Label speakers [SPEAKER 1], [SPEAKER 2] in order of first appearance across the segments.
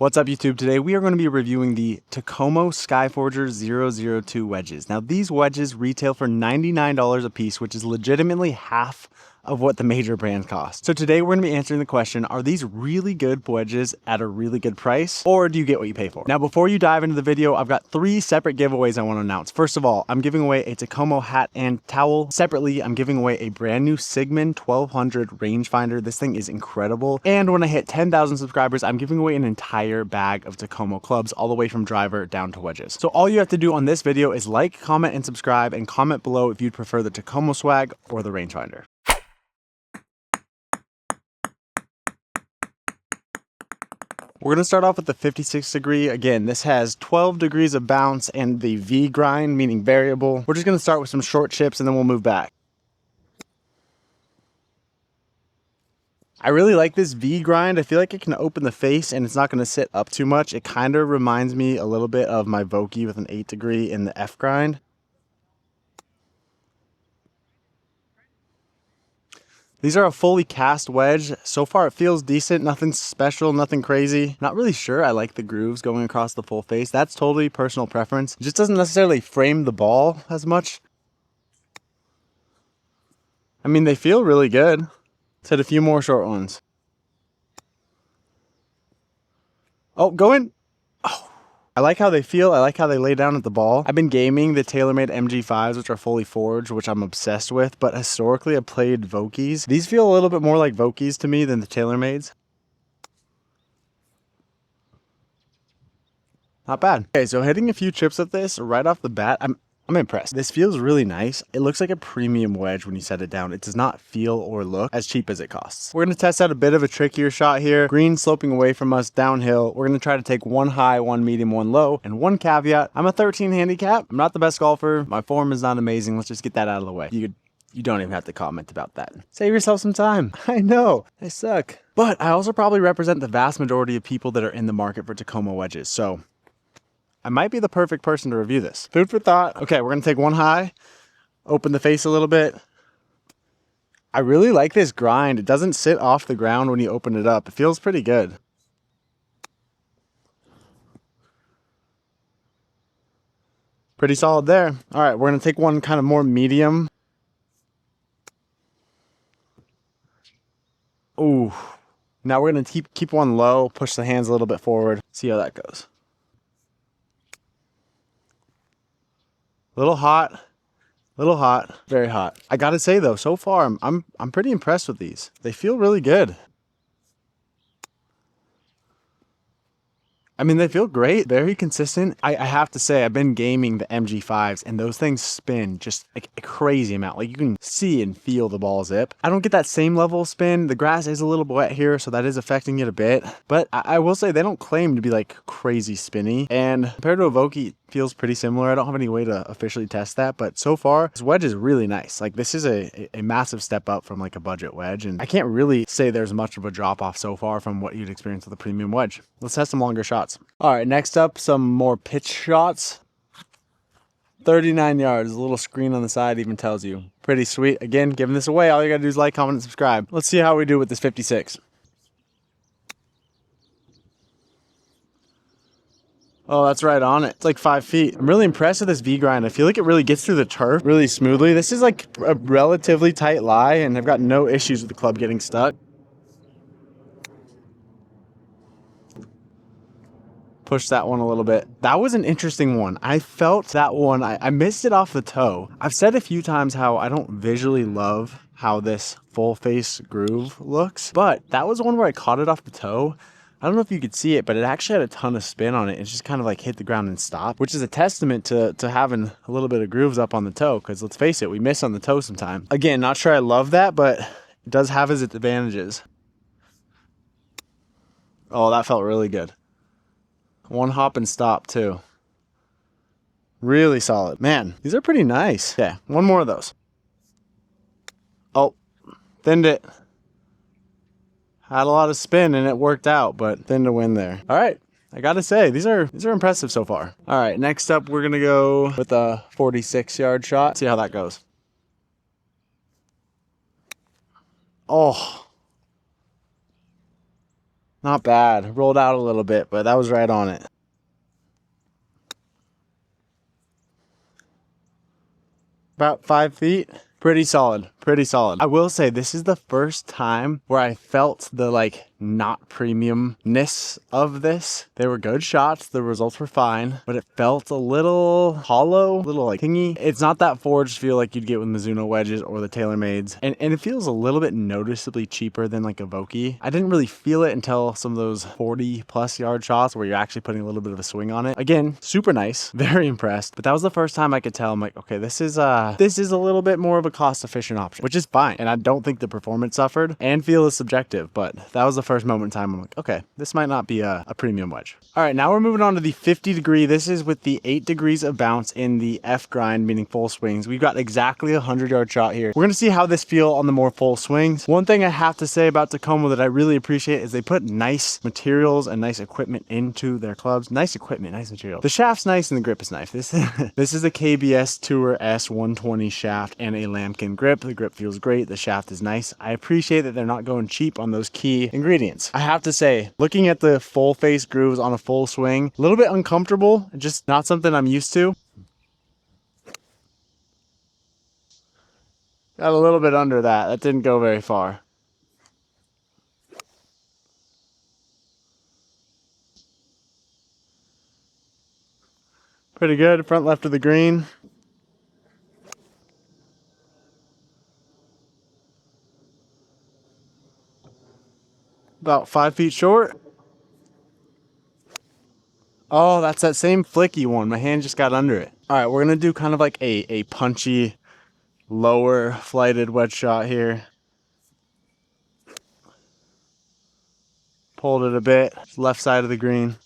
[SPEAKER 1] What's up YouTube? Today we are going to be reviewing the Takomo Skyforger 002 wedges. Now these wedges retail for $99 a piece, which is legitimately half of what the major brands cost. So today we're going to be answering the question, are these really good wedges at a really good price, or do you get what you pay for? Now before you dive into the video, I've got 3 separate giveaways I want to announce. First of all, I'm giving away a Takomo hat and towel. Separately, I'm giving away a brand new Sigmund 1200 rangefinder. This thing is incredible. And when I hit 10,000 subscribers, I'm giving away an entire bag of Takomo clubs, all the way from driver down to wedges. So all you have to do on this video is like, comment, and subscribe, and comment below if you'd prefer the Takomo swag or the rangefinder. We're going to start off with the 56 degree. Again, this has 12 degrees of bounce and the V grind, meaning variable. We're just going to start with some short chips and then we'll move back. I really like this V grind. I feel like it can open the face and it's not going to sit up too much. It kind of reminds me a little bit of my Vokey with an 8 degree in the F grind. These are a fully cast wedge. So far it feels decent, nothing special, nothing crazy. Not really sure I like the grooves going across the full face. That's totally personal preference. It just doesn't necessarily frame the ball as much. I mean, they feel really good. Let's hit a few more short ones. Oh, go in. Oh. I like how they feel. I like how they lay down at the ball. I've been gaming the TaylorMade MG5s, which are fully forged, which I'm obsessed with, but historically I've played Vokeys. These feel a little bit more like Vokeys to me than the TaylorMades. Not bad. Okay, so hitting a few chips at this right off the bat, I'm impressed. This feels really nice. It looks like a premium wedge when you set it down. It does not feel or look as cheap as it costs. We're going to test out a bit of a trickier shot here. Green sloping away from us downhill. We're going to try to take one high, one medium, one low, and one caveat. I'm a 13 handicap. I'm not the best golfer. My form is not amazing. Let's just get that out of the way. You don't even have to comment about that. Save yourself some time. I know, I suck. But I also probably represent the vast majority of people that are in the market for Takomo wedges. So I might be the perfect person to review this. Food for thought. Okay, we're gonna take one high, open the face a little bit. I really like this grind. It doesn't sit off the ground when you open it up. It feels pretty good. Pretty solid there. All right, we're gonna take one kind of more medium. Ooh. Now we're gonna keep one low, push the hands a little bit forward, see how that goes. Little hot, very hot. I gotta say though, so far I'm pretty impressed with these. They feel really good. I mean, they feel great, very consistent. I have to say, I've been gaming the MG5s and those things spin just like a crazy amount. Like you can see and feel the ball zip. I don't get that same level of spin. The grass is a little wet here, so that is affecting it a bit. But I will say they don't claim to be like crazy spinny. And compared to a Vokey, it feels pretty similar. I don't have any way to officially test that, but so far this wedge is really nice. Like this is a massive step up from like a budget wedge, and I can't really say there's much of a drop off so far from what you'd experience with a premium wedge. Let's test some longer shots. All right, next up, some more pitch shots. 39 yards, a little screen on the side even tells you. Pretty sweet. Again, giving this away. All you gotta do is like, comment, and subscribe. Let's see how we do with this 56. Oh, that's right on it. It's like 5 feet. I'm really impressed with this V grind. I feel like it really gets through the turf really smoothly. This is like a relatively tight lie, and I've got no issues with the club getting stuck. Push that one a little bit. That was an interesting one. I felt that one, I missed it off the toe. I've said a few times how I don't visually love how this full face groove looks, but that was one where I caught it off the toe. I don't know if you could see it, but it actually had a ton of spin on it. It just kind of like hit the ground and stopped, which is a testament to having a little bit of grooves up on the toe, because let's face it, we miss on the toe sometimes. Again, not sure I love that, but it does have its advantages. Oh, that felt really good. One hop and stop too. Really solid. Man, these are pretty nice. Yeah, one more of those. Oh, thinned it. Had a lot of spin and it worked out, but thinned a win there. All right, I gotta say, these are impressive so far. All right, next up, we're gonna go with a 46-yard shot. See how that goes. Oh. Not bad. Rolled out a little bit, but that was right on it. About 5 feet. Pretty solid. Pretty solid. I will say this is the first time where I felt the like not premiumness of this. They were good shots. The results were fine, but it felt a little hollow, a little like tingy. It's not that forged feel like you'd get with Mizuno wedges or the TaylorMades. And it feels a little bit noticeably cheaper than like a Vokey. I didn't really feel it until some of those 40 plus yard shots where you're actually putting a little bit of a swing on it. Again, super nice, very impressed. But that was the first time I could tell. I'm like, okay, this is a little bit more of a cost efficient option, which is fine. And I don't think the performance suffered, and feel is subjective, but that was the first moment in time I'm like, okay, this might not be a premium wedge. All right, now we're moving on to the 50 degree. This is with the 8 degrees of bounce in the F grind, meaning full swings. We've got exactly a 100-yard shot here. We're gonna see how this feel on the more full swings. One thing I have to say about Takomo that I really appreciate is they put nice materials and nice equipment into their clubs. Nice equipment, nice material. The shaft's nice and the grip is nice. This is a KBS Tour S120 shaft and a lambkin grip. The grip feels great. The shaft is nice. I appreciate that they're not going cheap on those key ingredients. I have to say, looking at the full face grooves on a full swing, a little bit uncomfortable, just not something I'm used to. Got a little bit under that. That didn't go very far. Pretty good. Front left of the green. About 5 feet short. Oh, that's that same flicky one. My hand just got under it. All right, we're going to do kind of like a punchy, lower flighted wedge shot here. Pulled it a bit. Left side of the green.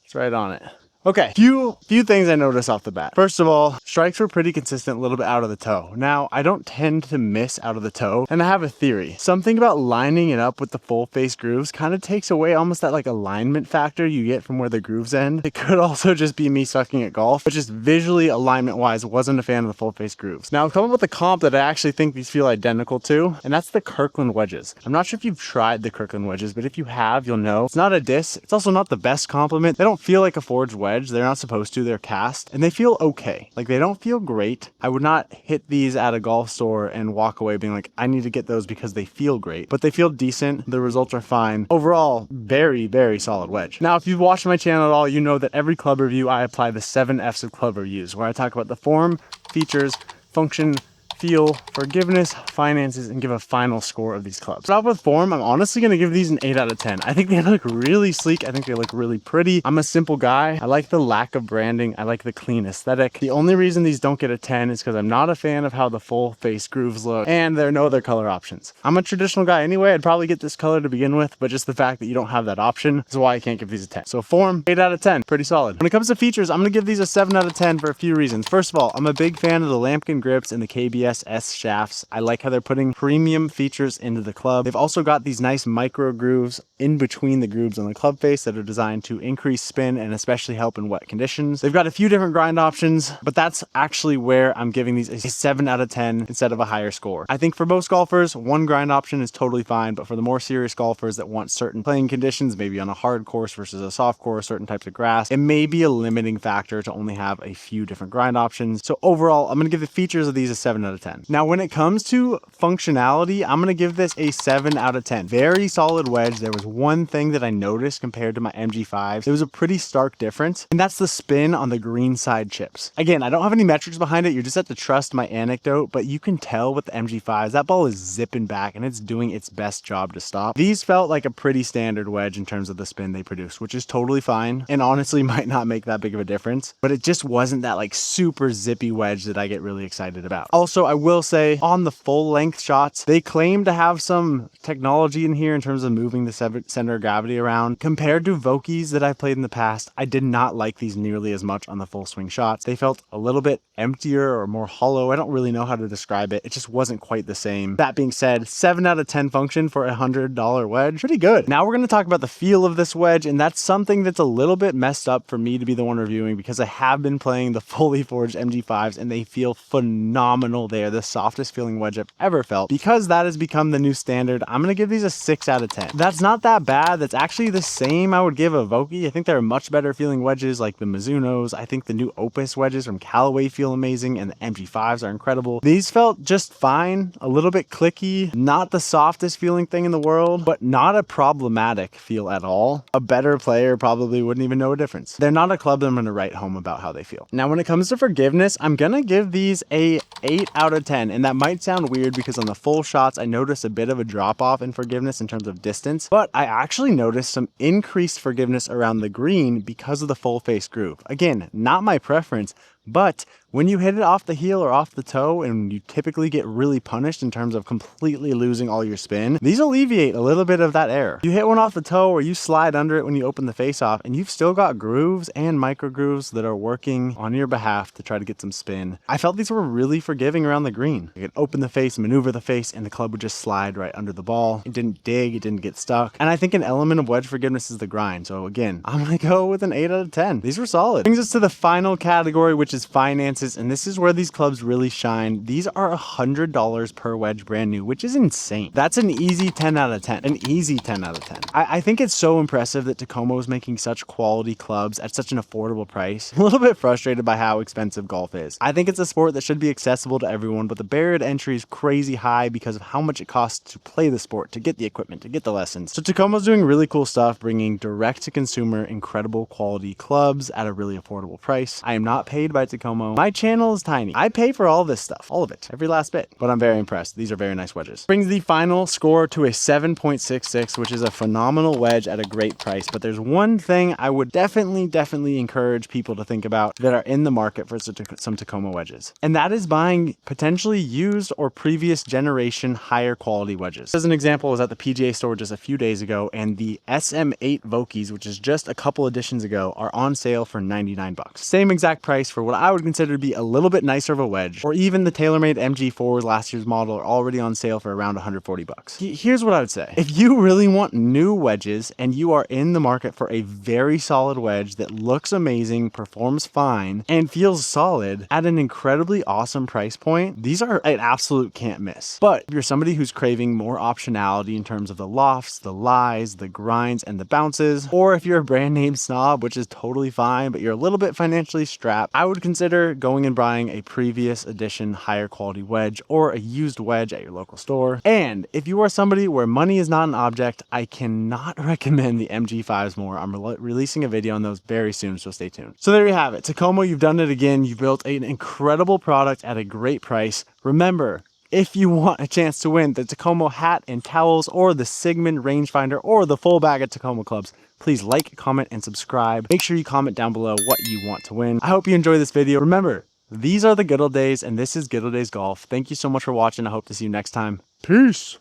[SPEAKER 1] It's right on it. Okay, few things I noticed off the bat. First of all, strikes were pretty consistent, a little bit out of the toe. Now, I don't tend to miss out of the toe, and I have a theory. Something about lining it up with the full face grooves kind of takes away almost that like alignment factor you get from where the grooves end. It could also just be me sucking at golf, but just visually, alignment-wise, wasn't a fan of the full face grooves. Now, I've come up with a comp that I actually think these feel identical to, and that's the Kirkland wedges. I'm not sure if you've tried the Kirkland wedges, but if you have, you'll know. It's not a diss. It's also not the best compliment. They don't feel like a forged wedge. They're not supposed to. They're cast, and they feel okay. Like, they don't feel great. I would not hit these at a golf store and walk away being like, I need to get those because they feel great, but they feel decent. The results are fine. Overall, very, very solid wedge. Now, if you've watched my channel at all, you know that every club review, I apply the 7 F's of club reviews, where I talk about the form, features, function, feel, forgiveness, finances, and give a final score of these clubs. Start with form. I'm honestly going to give these an 8 out of 10. I think they look really sleek. I think they look really pretty. I'm a simple guy. I like the lack of branding. I like the clean aesthetic. The only reason these don't get a 10 is because I'm not a fan of how the full face grooves look, and there are no other color options. I'm a traditional guy anyway. I'd probably get this color to begin with, but just the fact that you don't have that option is why I can't give these a 10. So form, 8 out of 10. Pretty solid. When it comes to features, I'm going to give these a 7 out of 10 for a few reasons. First of all, I'm a big fan of the lambkin grips and the KBS S shafts. I like how they're putting premium features into the club. They've also got these nice micro grooves in between the grooves on the club face that are designed to increase spin and especially help in wet conditions. They've got a few different grind options, but that's actually where I'm giving these a 7 out of 10 instead of a higher score. I think for most golfers, one grind option is totally fine, but for the more serious golfers that want certain playing conditions, maybe on a hard course versus a soft course, certain types of grass, it may be a limiting factor to only have a few different grind options. So overall, I'm going to give the features of these a 7 out of 10. Now, when it comes to functionality, I'm going to give this a 7 out of 10. Very solid wedge. There was one thing that I noticed compared to my MG5s. There was a pretty stark difference, and that's the spin on the green side chips. Again, I don't have any metrics behind it. You just have to trust my anecdote, but you can tell with the MG5s, that ball is zipping back and it's doing its best job to stop. These felt like a pretty standard wedge in terms of the spin they produce, which is totally fine and honestly might not make that big of a difference, but it just wasn't that like super zippy wedge that I get really excited about. Also, I will say on the full length shots, they claim to have some technology in here in terms of moving the center of gravity around. Compared to Vokeys that I've played in the past, I did not like these nearly as much on the full swing shots. They felt a little bit emptier or more hollow. I don't really know how to describe it. It just wasn't quite the same. That being said, 7 out of 10 function for a $100 wedge. Pretty good. Now we're going to talk about the feel of this wedge, and that's something that's a little bit messed up for me to be the one reviewing because I have been playing the fully forged MG5s and they feel phenomenal. They they are the softest feeling wedge I've ever felt. Because that has become the new standard, I'm going to give these a 6 out of 10. That's not that bad. That's actually the same I would give a Vokey. I think there are much better feeling wedges like the Mizunos. I think the new Opus wedges from Callaway feel amazing, and the MG5s are incredible. These felt just fine, a little bit clicky, not the softest feeling thing in the world, but not a problematic feel at all. A better player probably wouldn't even know a difference. They're not a club that I'm going to write home about how they feel. Now, when it comes to forgiveness, I'm going to give these a 8 out of 10, and that might sound weird because on the full shots, I noticed a bit of a drop off in forgiveness in terms of distance, but I actually noticed some increased forgiveness around the green because of the full face groove. Again, not my preference, but when you hit it off the heel or off the toe and you typically get really punished in terms of completely losing all your spin, these alleviate a little bit of that error. You hit one off the toe or you slide under it when you open the face off and you've still got grooves and micro grooves that are working on your behalf to try to get some spin. I felt these were really forgiving around the green. You could open the face, maneuver the face, and the club would just slide right under the ball. It didn't dig, it didn't get stuck. And I think an element of wedge forgiveness is the grind. So again, I'm gonna go with an 8 out of 10. These were solid. Brings us to the final category, which is finances, and this is where these clubs really shine. These are $100 per wedge brand new, which is insane. That's an easy 10 out of 10. An easy 10 out of 10. I think it's so impressive that Takomo is making such quality clubs at such an affordable price. I'm a little bit frustrated by how expensive golf is. I think it's a sport that should be accessible to everyone, but the barrier to entry is crazy high because of how much it costs to play the sport, to get the equipment, to get the lessons. So Takomo's doing really cool stuff, bringing direct to consumer, incredible quality clubs at a really affordable price. I am not paid by Takomo. My channel is tiny. I pay for all this stuff, all of it, every last bit, but I'm very impressed. These are very nice wedges. Brings the final score to a 7.66, which is a phenomenal wedge at a great price. But there's one thing I would definitely encourage people to think about that are in the market for some Takomo wedges, and that is buying potentially used or previous generation higher quality wedges. As an example, I was at the PGA store just a few days ago, and the SM8 Vokeys, which is just a couple editions ago, are on sale for 99 bucks. Same exact price for what I would consider to be a little bit nicer of a wedge, or even the TaylorMade MG4s, last year's model, are already on sale for around 140 bucks. Here's what I would say. If you really want new wedges and you are in the market for a very solid wedge that looks amazing, performs fine, and feels solid at an incredibly awesome price point, these are an absolute can't miss. But if you're somebody who's craving more optionality in terms of the lofts, the lies, the grinds, and the bounces, or if you're a brand name snob, which is totally fine, but you're a little bit financially strapped, I would consider going and buying a previous edition higher quality wedge or a used wedge at your local store. And if you are somebody where money is not an object, I cannot recommend the MG5s more. I'm releasing a video on those very soon, so stay tuned. So there you have it. Takomo, you've done it again. You've built an incredible product at a great price. Remember, if you want a chance to win the Takomo hat and towels, or the Sigmund rangefinder, or the full bag of Takomo clubs, please like, comment, and subscribe. Make sure you comment down below what you want to win. I hope you enjoy this video. Remember, these are the good old days, and this is Good Old Days Golf. Thank you so much for watching. I hope to see you next time. Peace.